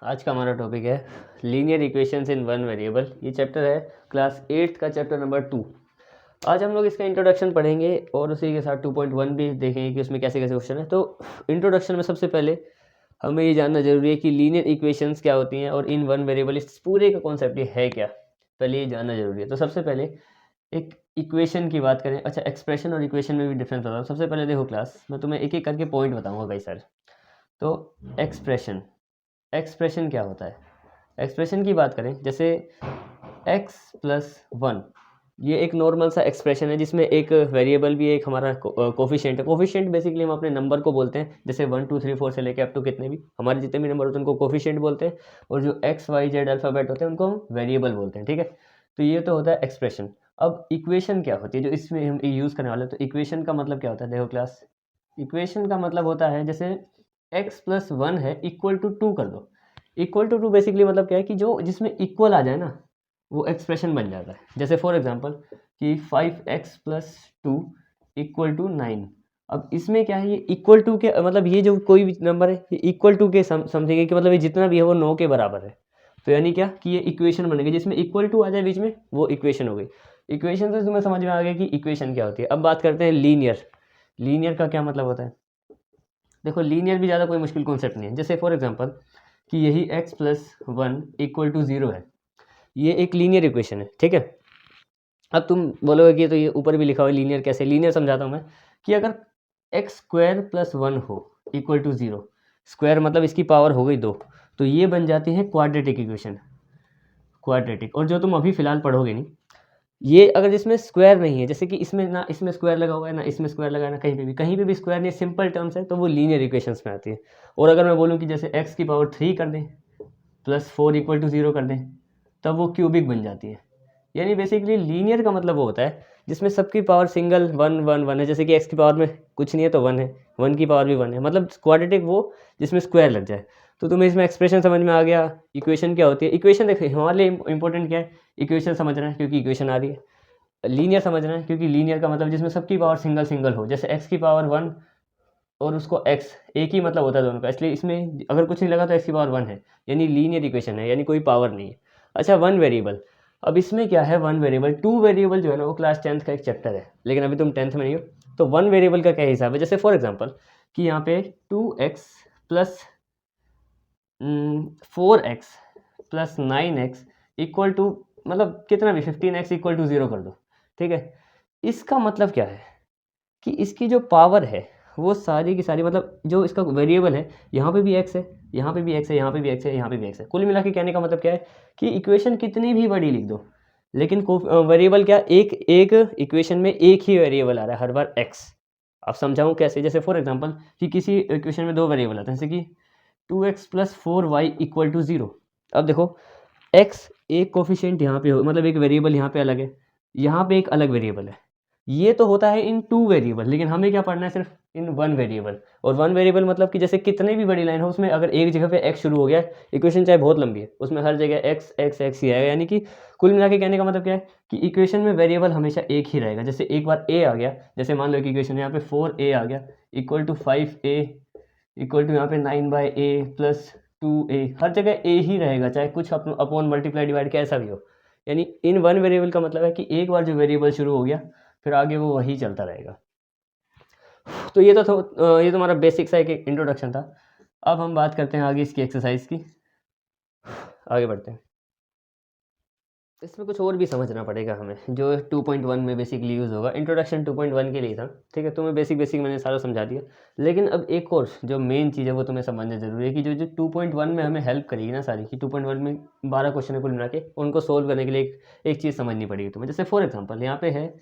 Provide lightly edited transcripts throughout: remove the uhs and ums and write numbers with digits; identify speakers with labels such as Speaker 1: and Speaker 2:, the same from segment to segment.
Speaker 1: आज का हमारा टॉपिक है linear equations in one variable. ये चैप्टर है क्लास 8 का चैप्टर नंबर 2। आज हम लोग इसका इंट्रोडक्शन पढ़ेंगे और उसी के साथ 2.1 भी देखेंगे कि उसमें कैसे कैसे क्वेश्चन है। तो इंट्रोडक्शन में सबसे पहले हमें ये जानना जरूरी है कि लीनियर इक्वेशंस क्या होती हैं और इन वन वेरिएबल इस पूरे का कॉन्सेप्ट ये है क्या, पहले ये जानना जरूरी है। तो सबसे पहले एक इक्वेशन की बात करें। अच्छा, एक्सप्रेशन और इक्वेशन में भी डिफरेंस बताऊँ। सबसे पहले देखो क्लास, मैं तुम्हें एक एक करके पॉइंट बताऊँगा कई सारे। तो एक्सप्रेशन क्या होता है? एक्सप्रेशन की बात करें, जैसे x+1 ये एक नॉर्मल सा एक्सप्रेशन है जिसमें एक वेरिएबल भी एक हमारा कोफिशिएंट है। कोफिशिएंट बेसिकली हम अपने नंबर को बोलते हैं, जैसे 1 2 3 4 से लेकर अप टू कितने भी हमारे जितने भी नंबर होते हैं उनको कोफिशिएंट बोलते हैं, और जो एक्स वाई जेड अल्फ़ाबेट होते हैं उनको हम वेरिएबल बोलते हैं। ठीक है, तो ये तो होता है एक्सप्रेशन। अब इक्वेशन क्या होती है जो इसमें हम यूज़ करने वाले हैं? तो इक्वेशन का मतलब क्या होता है? देखो क्लास, इक्वेशन का मतलब होता है जैसे x+1 है इक्वल टू 2 कर दो। इक्वल टू 2 बेसिकली मतलब क्या है कि जो जिसमें इक्वल आ जाए ना वो एक्सप्रेशन बन जाता है। जैसे फॉर एग्जांपल कि 5x+2 इक्वल टू 9। अब इसमें क्या है, ये इक्वल टू के मतलब ये जो कोई भी नंबर है ये इक्वल टू के समझेंगे कि मतलब ये जितना भी है वो 9 के बराबर है। तो यानी क्या कि ये इक्वेशन बनेगी, जिसमें इक्वल टू आ जाए बीच में वो इक्वेशन हो गई। इक्वेशन से तुम्हें समझ में आ गया कि इक्वेशन क्या होती है। अब बात करते हैं लीनियर। लीनियर का क्या मतलब होता है? देखो, लीनियर भी ज़्यादा कोई मुश्किल कॉन्सेप्ट नहीं है। जैसे फॉर एग्जांपल कि यही x+1 इक्वल टू 0 है, ये एक लीनियर इक्वेशन है। ठीक है, अब तुम बोलोगे कि तो ये ऊपर भी लिखा हुआ है लीनियर कैसे? लीनियर समझाता हूँ मैं कि अगर x² + 1 हो इक्वल टू 0, स्क्वायर मतलब इसकी पावर हो गई 2, तो ये बन जाती है क्वाड्रेटिक इक्वेशन, क्वाड्रेटिक। और जो तुम अभी फिलहाल पढ़ोगे नहीं, ये अगर जिसमें स्क्वायर नहीं है, जैसे कि इसमें ना इसमें स्क्वायर लगा हुआ है ना इसमें स्क्वायर लगा है ना कहीं पे भी स्क्वायर नहीं, सिंपल टर्म्स है, तो वो लीनियर इक्वेशंस में आती है। और अगर मैं बोलूँ कि जैसे x³ 3 कर दें +4 इक्वल टू 0 कर दें, तब वो क्यूबिक बन जाती है। यानी बेसिकली लीनियर का मतलब वो होता है जिसमें सबकी पावर सिंगल 1 1 1 है। जैसे कि x की पावर में कुछ नहीं है तो 1 है, 1 की पावर भी 1 है, मतलब क्वाड्रेटिक वो जिसमें स्क्वायर लग जाए। तो तुम्हें इसमें एक्सप्रेशन समझ में आ गया। इक्वेशन क्या होती है? इक्वेशन देखो हमारे लिए इंपॉर्टेंट क्या है, इक्वेशन समझना है क्योंकि इक्वेशन आ रही है। लीनियर समझना है क्योंकि लीनियर का मतलब जिसमें सबकी पावर सिंगल सिंगल हो, जैसे x की पावर 1 और उसको x, एक ही मतलब होता है दोनों का, इसलिए इसमें अगर कुछ नहीं लगा तो x की पावर 1 है, यानी लीनियर इक्वेशन है, यानी कोई पावर नहीं है। अच्छा, वन वेरिएबल। अब इसमें क्या है, वन वेरिएबल टू वेरिएबल जो है ना वो क्लास 10th का एक चैप्टर है, लेकिन अभी तुम 10th में नहीं हो। तो वन वेरिएबल का क्या हिसाब है? जैसे फॉर एग्जांपल कि यहाँ पे 2x+4x+9x इक्वल टू मतलब कितना भी 15x इक्वल टू 0 कर दो। ठीक है, इसका मतलब क्या है कि इसकी जो पावर है वो सारी की सारी, मतलब जो इसका वेरिएबल है, यहाँ पे भी x है, यहाँ पे भी x है, यहाँ पे भी x है, यहाँ पे भी x है। कुल मिला के कहने का मतलब क्या है कि इक्वेशन कितनी भी बड़ी लिख दो, लेकिन वेरिएबल क्या, एक एक इक्वेशन में एक ही वेरिएबल आ रहा है हर बार x। अब समझाऊँ कैसे? जैसे फॉर एग्जांपल कि किसी इक्वेशन में दो वेरिएबल आते हैं, जैसे कि 2x+4y इक्वल टू 0। अब देखो x एक कोफिशिएंट यहाँ पे हो, मतलब एक वेरिएबल यहाँ पे अलग है, यहाँ पे एक अलग वेरिएबल है। ये तो होता है इन टू वेरिएबल, लेकिन हमें क्या पढ़ना है? सिर्फ इन वन वेरिएबल। और वन वेरिएबल मतलब कि जैसे कितने भी बड़ी लाइन हो उसमें अगर एक जगह पे x शुरू हो गया, इक्वेशन चाहे बहुत लंबी है उसमें हर जगह x x x ही आएगा। यानी कि कुल मिला के कहने का मतलब क्या है कि इक्वेशन में वेरिएबल हमेशा एक ही रहेगा। जैसे एक बार a आ गया, जैसे मान लो कि इक्वेशन यहाँ पे 4a आ गया equal to 5a equal to यहाँ पे 9/a+2a, हर जगह a ही रहेगा, चाहे कुछ अपॉन मल्टीप्लाई डिवाइड कैसा भी हो। यानी इन वन वेरिएबल का मतलब है कि एक बार जो वेरिएबल शुरू हो गया फिर आगे वो वही चलता रहेगा। तो ये तो ये तुम्हारा बेसिक सा एक इंट्रोडक्शन था। अब हम बात करते हैं आगे इसकी एक्सरसाइज की, आगे बढ़ते हैं। इसमें कुछ और भी समझना पड़ेगा हमें जो 2.1 में बेसिकली यूज़ होगा। इंट्रोडक्शन 2.1 के लिए था, ठीक है, तुम्हें बेसिक मैंने सारा समझा दिया। लेकिन अब एक और जो मेन चीज़ है वो तुम्हें समझना जरूरी है कि जो 2.1 में हमें हेल्प करेगी ना सारी, कि 2.1 में 12 क्वेश्चन है कुल मिला के, उनको सोल्व करने के लिए एक चीज़ समझनी पड़ेगी तुम्हें। जैसे फॉर एग्जाम्पल यहाँ पे है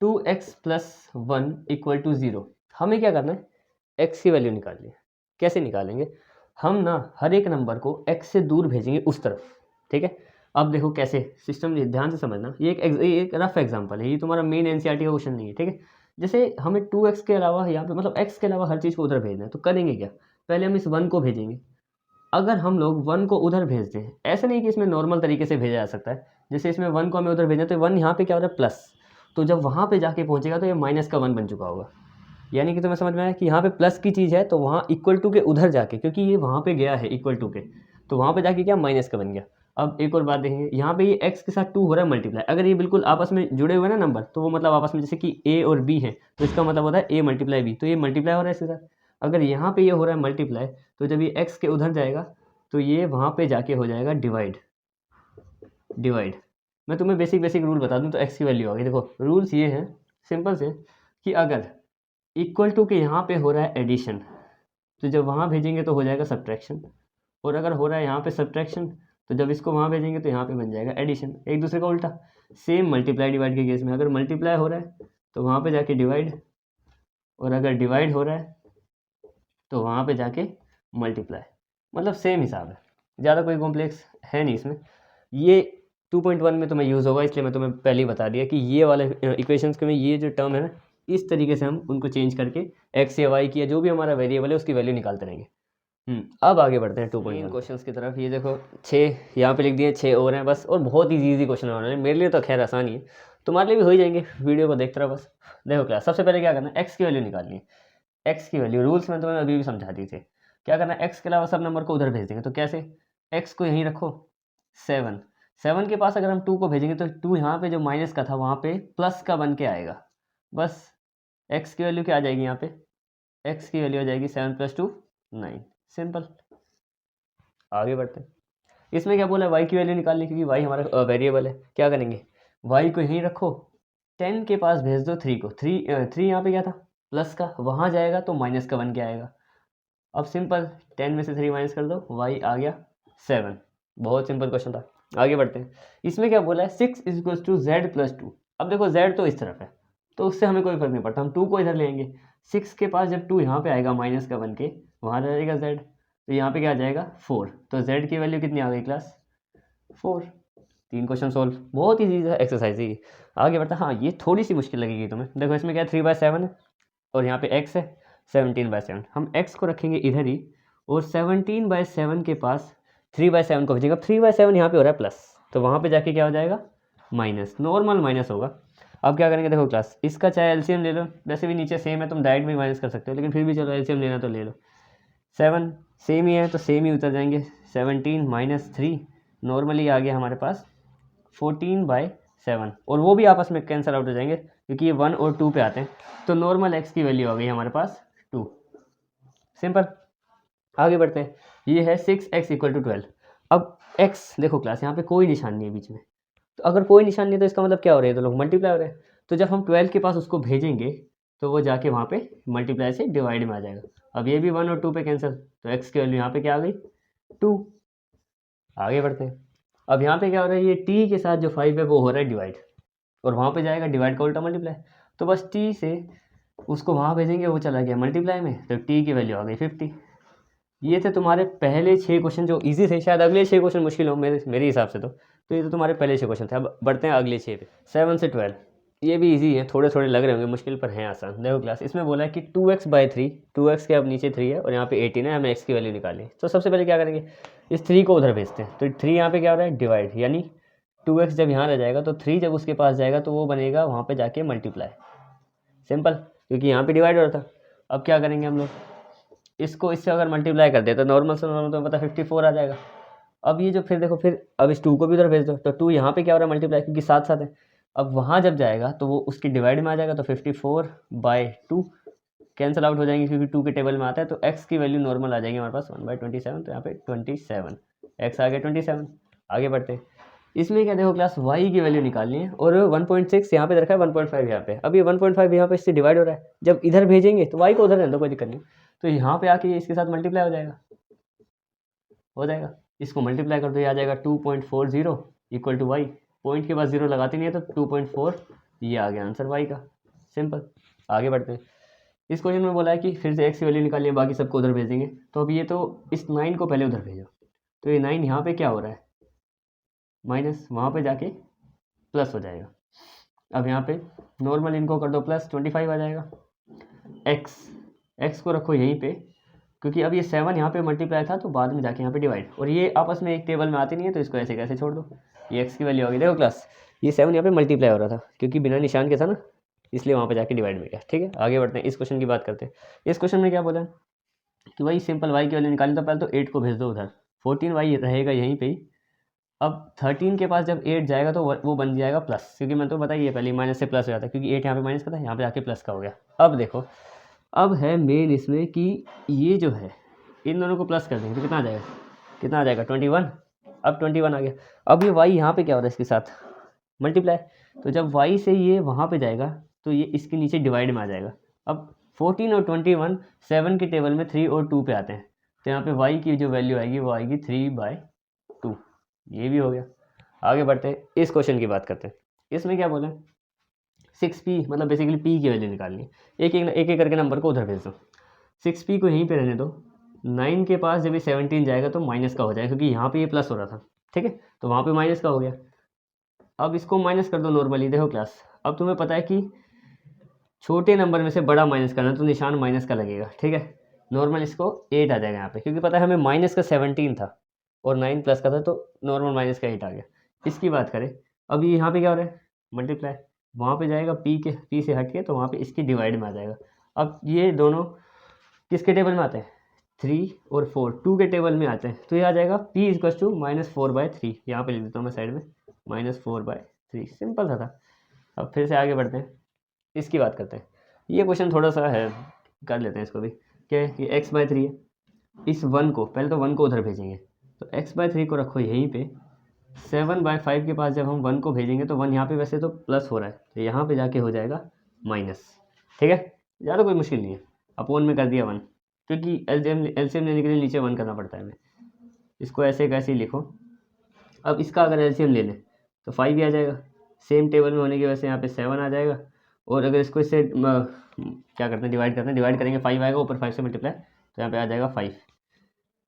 Speaker 1: 2x+1 इक्वल टू 0। हमें क्या करना है? x की वैल्यू निकालनी है। कैसे निकालेंगे? हम ना हर एक नंबर को x से दूर भेजेंगे उस तरफ। ठीक है, अब देखो कैसे सिस्टम, ध्यान से समझना। ये एक रफ एग्जांपल है, ये तुम्हारा मेन एनसीईआरटी का क्वेश्चन नहीं है। ठीक है, जैसे हमें 2x के अलावा यहाँ पे मतलब x के अलावा हर चीज़ को उधर भेजना है, तो करेंगे क्या? पहले हम इस 1 को भेजेंगे। अगर हम लोग 1 को उधर भेजते हैं, ऐसा नहीं कि इसमें नॉर्मल तरीके से भेजा जा सकता है, जैसे इसमें 1 को हमें उधर भेजना है तो 1 यहाँ पे क्या हो रहा है प्लस, तो जब वहाँ पे जाके पहुँचेगा तो ये माइनस का 1 बन चुका होगा। यानी कि तुम्हें समझ में आया कि यहाँ पे प्लस की चीज़ है तो वहाँ इक्वल टू के उधर जाके, क्योंकि ये वहाँ पे गया है इक्वल टू के, तो वहाँ पे जाके क्या माइनस का बन गया। अब एक और बात देखेंगे, यहाँ पे ये x के साथ 2 हो रहा है मल्टीप्लाई, अगर ये बिल्कुल आपस में जुड़े हुए ना नंबर, तो वो मतलब आपस में जैसे कि a और b है, तो इसका मतलब होता है a मल्टीप्लाई b, तो ये मल्टीप्लाई हो रहा है इसके साथ। अगर यहाँ पे ये हो रहा है मल्टीप्लाई, तो जब ये x के उधर जाएगा तो ये वहाँ पे जाके हो जाएगा डिवाइड। मैं तुम्हें बेसिक रूल बता दूँ तो x की वैल्यू आ गई। देखो रूल्स ये हैं सिंपल से कि अगर इक्वल टू के यहाँ पे हो रहा है एडिशन, तो जब वहाँ भेजेंगे तो हो जाएगा सब्ट्रैक्शन, और अगर हो रहा है यहाँ पे सब्ट्रैक्शन, तो जब इसको वहाँ भेजेंगे तो यहाँ पे बन जाएगा एडिशन, एक दूसरे का उल्टा। सेम मल्टीप्लाई डिवाइड के केस में अगर मल्टीप्लाई हो रहा है तो वहाँ पे जाके डिवाइड, और अगर डिवाइड हो रहा है तो वहाँ पे जाके मल्टीप्लाई, मतलब सेम हिसाब है, ज़्यादा कोई कॉम्प्लेक्स है नहीं इसमें। ये 2.1 में तुम्हें यूज़ होगा, इसलिए मैं तुम्हें पहले ही बता दिया कि ये वाले इक्वेशंस के में ये जो टर्म है ना, इस तरीके से हम उनको चेंज करके एक्स या वाई की या जो भी हमारा वेरिएबल है उसकी वैल्यू निकालते रहेंगे। अब आगे बढ़ते हैं 2.1 क्वेश्चंस की तरफ। ये देखो 6 यहाँ पे लिख दिए, 6 और हैं बस, और बहुत ही ईजी क्वेश्चन होने हैं, मेरे लिए तो खैर आसान ही है, तुम्हारे लिए भी हो ही जाएंगे, वीडियो को देखते रहो बस। देखो क्लास, सबसे पहले क्या करना है, एक्स की वैल्यू निकालनी है। एक्स की वैल्यू रूल्स में तुम्हें अभी भी समझा दी थी, क्या करना है, एक्स के अलावा सब नंबर को उधर भेज देंगे, तो कैसे, एक्स को यहीं रखो 7 के पास अगर हम 2 को भेजेंगे तो 2 यहाँ पे जो माइनस का था वहाँ पे प्लस का बन के आएगा, बस एक्स की वैल्यू क्या आ जाएगी यहाँ पे, एक्स की वैल्यू आ जाएगी 7 + 2 9, सिंपल। आगे बढ़ते हैं, इसमें क्या बोला है, वाई की वैल्यू निकालनी, क्योंकि वाई हमारा वेरिएबल है। क्या करेंगे, वाई को यहीं रखो, 10 के पास भेज दो 3 को, 3 यहाँ पे क्या था प्लस का, वहाँ जाएगा तो माइनस का बन के आएगा। अब सिंपल 10 में से 3 माइनस कर दो, वाई आ गया 7, बहुत सिंपल क्वेश्चन था। आगे बढ़ते हैं, इसमें क्या बोला है, 6 = z + 2। अब देखो z तो इस तरफ है तो उससे हमें कोई फर्क नहीं पड़ता, हम 2 को इधर लेंगे, 6 के पास जब 2 यहाँ पे आएगा माइनस का बन के, वहाँ रहेगा z, तो यहाँ पे क्या आ जाएगा 4, तो z की वैल्यू कितनी आ गई क्लास 4। 3 क्वेश्चन सोल्व, बहुत ईजी है एक्सरसाइज ही। आगे बढ़ता, हाँ ये थोड़ी सी मुश्किल लगेगी तुम्हें। देखो इसमें क्या 3/7 है और यहाँ पे x है 17/7, हम x को रखेंगे इधर ही, और 17/7 के पास 3/7 को भेजेंगे। अब 3/7 यहाँ पे हो रहा है प्लस, तो वहाँ पे जाके क्या हो जाएगा माइनस, नॉर्मल माइनस होगा। अब क्या करेंगे, देखो क्लास, इसका चाहे एलसीएम ले लो, वैसे भी नीचे सेम है, तुम डायरेक्ट भी माइनस कर सकते हो, लेकिन फिर भी चलो एलसीएम लेना तो ले लो। 7 सेम ही है तो सेम ही उतर जाएंगे, 17 - 3 नॉर्मली आ गया हमारे पास 14/7, और वो भी आपस में कैंसिल आउट हो जाएंगे क्योंकि ये 1 और 2 पे आते हैं, तो नॉर्मल एक्स की वैल्यू आ गई हमारे पास 2, सिंपल। आगे बढ़ते हैं, ये है 6x = 12। अब x देखो क्लास, यहाँ पे कोई निशान नहीं है बीच में, तो अगर कोई निशान नहीं है तो इसका मतलब क्या हो रहा है, तो लोग मल्टीप्लाई हो रहे हैं, तो जब हम 12 के पास उसको भेजेंगे तो वो जाके वहाँ पे मल्टीप्लाई से डिवाइड में आ जाएगा। अब ये भी 1 और 2 पे कैंसिल, तो x की वैल्यू यहाँ पे क्या आ गई 2। आगे बढ़ते हैं, अब यहाँ पे क्या हो रहा है, ये t के साथ जो 5 है वो हो रहा है डिवाइड, और वहाँ पे जाएगा डिवाइड का उल्टा मल्टीप्लाई, तो बस t से उसको वहाँ भेजेंगे, वो चला गया मल्टीप्लाई में, तो t की वैल्यू आ गई 50। ये थे तुम्हारे पहले 6 क्वेश्चन जो इजी थे, शायद अगले 6 क्वेश्चन मुश्किल हो मेरे हिसाब से, तो ये तो तुम्हारे पहले 6 क्वेश्चन थे। अब बढ़ते हैं अगले 6 पे, 7 से 12, ये भी इजी है, थोड़े थोड़े लग रहे होंगे मुश्किल पर हैं आसान। देखो क्लास, इसमें बोला है कि 2x/3, 2x के अब नीचे 3 है और यहाँ पे 18 है, हमें x की वैल्यू निकालनी है। तो सबसे पहले क्या करेंगे, इस 3 को उधर भेजते हैं, तो 3 यहाँ पे क्या हो रहा है डिवाइड, यानी 2x जब यहाँ रह जाएगा तो 3 जब उसके पास जाएगा तो वो बनेगा वहाँ पे जाके मल्टीप्लाई, सिंपल, क्योंकि यहाँ पे डिवाइड हो रहा था। अब क्या करेंगे हम लोग, इसको इससे अगर मल्टीप्लाई कर दे तो नॉर्मल से नॉर्मल तो पता 54 आ जाएगा। अब ये जो फिर देखो, फिर अब इस 2 को भी उधर भेज दो, तो 2 यहाँ पे क्या हो रहा है मल्टीप्लाई, क्योंकि साथ साथ है। अब वहाँ जब जाएगा तो वो उसकी डिवाइड में आ जाएगा, तो 54/2 कैंसिल आउट हो जाएंगे क्योंकि 2 के टेबल में आता है, तो x की वैल्यू नॉर्मल आ जाएगी हमारे पास 1/27, तो यहाँ पे 27, x आ गया 27। आगे बढ़ते हैं, इसमें क्या देखो क्लास, y की वैल्यू निकालनी है, और 1.6 यहाँ पे रखा है, 1.5 यहाँ पे। अब ये 1.5 यहाँ पे इससे डिवाइड हो रहा है, जब इधर भेजेंगे तो y को उधर रहने दो, कोई दिक्कत नहीं, तो यहाँ पे आके इसके साथ मल्टीप्लाई हो जाएगा, इसको मल्टीप्लाई कर दो, ये आ जाएगा 2.40 = y, पॉइंट के बाद 0 लगाते नहीं है तो 2.4, ये आ गया आंसर y का, सिंपल। आगे बढ़ते हैं, इस क्वेश्चन में बोला है कि फिर से x की वैल्यू निकालिए, बाकी सबको उधर भेजेंगे, तो अब ये तो इस 9 को पहले उधर भेजो, तो ये 9 यहाँ पे क्या हो रहा है माइनस, वहाँ पे जाके प्लस हो जाएगा। अब यहाँ पे नॉर्मल इनको कर दो प्लस, 25 आ जाएगा। x को रखो यहीं पे, क्योंकि अब ये 7 यहाँ पे मल्टीप्लाई था तो बाद में जाके यहाँ पे डिवाइड, और ये आपस में एक टेबल में आती नहीं है, तो इसको ऐसे कैसे छोड़ दो, ये x की वैल्यू आ गई। देखो क्लास, ये 7 यहाँ पे मल्टीप्लाई हो रहा था क्योंकि बिना निशान के था ना, इसलिए वहाँ पे जाके डिवाइड में गया। ठीक है, आगे बढ़ते हैं, इस क्वेश्चन की बात करते हैं। इस क्वेश्चन में क्या बोला है कि भाई सिंपल y की वैल्यू निकालनी, तो पहले तो 8 को भेज दो उधर, 14y रहेगा यहीं पे ही। अब 13 के पास जब 8 जाएगा तो वो बन जाएगा प्लस, क्योंकि मैं तो बताइए पहले माइनस से प्लस हो जाता है, क्योंकि 8 यहाँ पे माइनस का था, यहाँ पे आके प्लस का हो गया। अब देखो, अब है मेन इसमें कि ये जो है इन दोनों को प्लस कर देंगे तो कितना आ जाएगा, कितना आ जाएगा 21। अब 21 आ गया। अब ये y यहाँ पे क्या हो रहा है, इसके साथ मल्टीप्लाई, तो जब y से ये वहाँ पे जाएगा तो ये इसके नीचे डिवाइड में आ जाएगा। अब 14 और 21 7 के टेबल में 3 और 2 पे आते हैं, तो यहाँ पे y की जो वैल्यू आएगी वो आएगी 3/2। ये भी हो गया। आगे बढ़ते हैं, इस क्वेश्चन की बात करते हैं। इसमें क्या बोले, 6p मतलब बेसिकली p की वैल्यू निकालनी है। एक एक करके नंबर को उधर भेज दो। 6p को यहीं पे रहने दो। 9 के पास जब ये 17 जाएगा तो माइनस का हो जाएगा, क्योंकि यहाँ पे ये प्लस हो रहा था, ठीक है, तो वहाँ पे माइनस का हो गया। अब इसको माइनस कर दो नॉर्मली, देखो क्लास, अब तुम्हें पता है कि छोटे नंबर में से बड़ा माइनस करना तो निशान माइनस का लगेगा, ठीक है। नॉर्मल इसको 8 आ जाएगा यहाँ पे, क्योंकि पता है हमें माइनस का 17 था और 9 प्लस का था, तो नॉर्मल माइनस का 8 आ गया। इसकी बात करें, अब ये यहाँ पे क्या हो रहा है, मल्टीप्लाई, वहाँ पे जाएगा p से हट के, तो वहाँ पे इसकी डिवाइड में आ जाएगा। अब ये दोनों किसके टेबल में आते हैं, 3 और 4 2 के टेबल में आते हैं, तो ये आ जाएगा p इक्वल्स टू -4/3। यहाँ पे लिख देता हूँ मैं साइड में, -4/3। सिंपल सा था। अब फिर से आगे बढ़ते हैं, इसकी बात करते हैं। ये क्वेश्चन थोड़ा सा है, कर लेते हैं इसको भी, क्या है, ये x/3 है। इस 1 को पहले तो 1 को उधर भेजेंगे, तो x/3 को रखो यहीं पे। 7/5 के पास जब हम 1 को भेजेंगे तो 1 यहाँ पे वैसे तो प्लस हो रहा है, तो यहाँ पे जाके हो जाएगा माइनस, ठीक है, ज़्यादा कोई मुश्किल नहीं है। अपोन में कर दिया 1, क्योंकि एलसीएम लेने के लिए नीचे 1 करना पड़ता है हमें। इसको ऐसे कैसे ही लिखो। अब इसका अगर एलसीएम ले लें तो 5 भी आ जाएगा, सेम टेबल में होने की वजह से यहाँ पे 7 आ जाएगा। और अगर इसको इससे क्या करते हैं, डिवाइड करते हैं, डिवाइड करेंगे 5 आएगा, ऊपर 5 से मल्टीप्लाई, तो यहाँ पे आ जाएगा 5।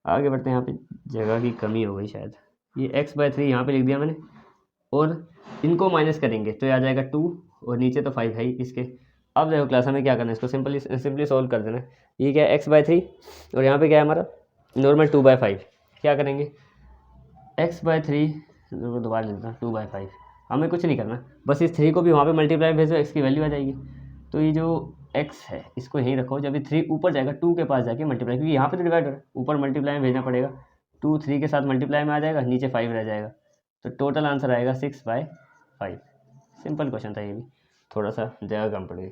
Speaker 1: आगे बढ़ते हैं, यहाँ पे जगह की कमी हो गई शायद, ये x/3 यहाँ पे लिख दिया मैंने, और इनको माइनस करेंगे तो ये आ जाएगा 2, और नीचे तो 5 है ही इसके। अब देखो क्लास हमें क्या करना है, इसको सिंपली सॉल्व कर देना है। ये क्या है, x/3, और यहाँ पे क्या है हमारा नॉर्मल 2/5। क्या करेंगे, x/3 दोबारा लिखता हूँ, 2/5। हमें कुछ नहीं करना, बस इस 3 को भी वहाँ पे मल्टीप्लाई भेजो, x की वैल्यू आ जाएगी। तो ये जो x है इसको यहीं रखो, जब ये 3 ऊपर जाएगा 2 के पास जाके मल्टीप्लाई, क्योंकि यहाँ पे तो डिवाइड हो रहा है, ऊपर मल्टीप्लाई में भेजना पड़ेगा। 2 3 के साथ मल्टीप्लाई में आ जाएगा, नीचे 5 रह जाएगा, तो टोटल आंसर आएगा 6/5। सिंपल क्वेश्चन था ये भी, थोड़ा सा जगह कम पड़ गई।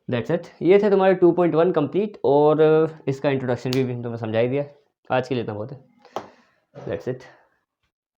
Speaker 1: दैट्स इट, ये थे तुम्हारे 2.1 कंप्लीट, और इसका इंट्रोडक्शन भी तुम्हें समझा ही दिया। आज के लिए इतना बहुत है। That's it.